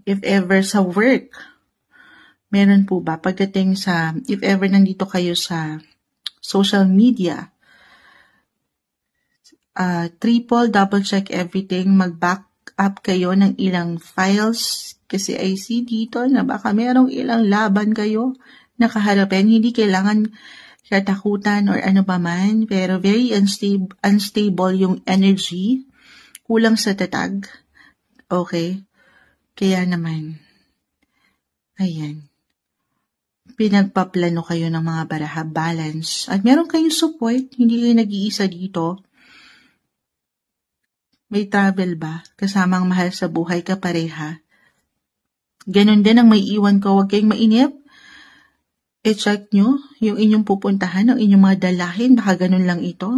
if ever sa work, meron po ba pagdating sa, if ever nandito kayo sa social media, triple, double check everything, mag-back up kayo ng ilang files, kasi I see dito na baka merong ilang laban kayo nakaharapin, hindi kailangan katakutan or ano pa man, pero very unstable yung energy, kulang sa tatag, okay? Kaya naman, ayan, pinagpaplano kayo ng mga baraha, balance, at meron kayong support, hindi kayo nag-iisa dito. May travel ba? Kasamang mahal sa buhay ka pareha. Ganon din ang may iwan ko, huwag kayong mainip. I-check nyo yung inyong pupuntahan, ang inyong mga dalahin, baka ganun lang ito.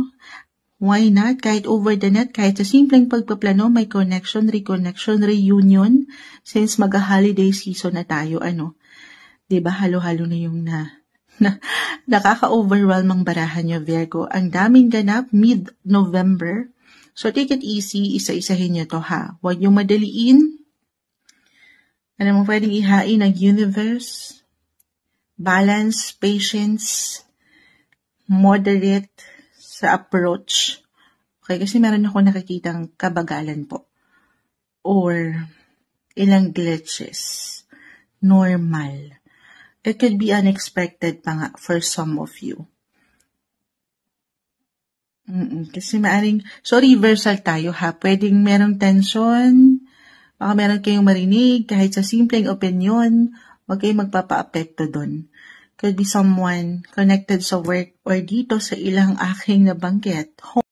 Why not? Kahit over the net, kahit sa simpleng pagpaplano, may connection, reconnection, reunion, since mag-holiday season na tayo, diba, halo-halo na yung nakaka-overwhelm ang barahan nyo, Virgo. Ang daming ganap, mid-November. So, take it easy, isa-isahin nyo to, ha? Huwag nyo madaliin. Ano mo pwedeng ihain ng universe? Balance, patience, moderate sa approach. Okay, kasi meron ako nakikitang kabagalan po. Or ilang glitches. Normal. It could be unexpected pa nga for some of you. Kasi maaring, so reversal tayo ha. Pwedeng merong tension, baka meron kayong marinig, kahit sa simpleng opinion, huwag kayong magpapa-apekto dun. Could be someone connected sa work or dito sa ilang aking nabanggit.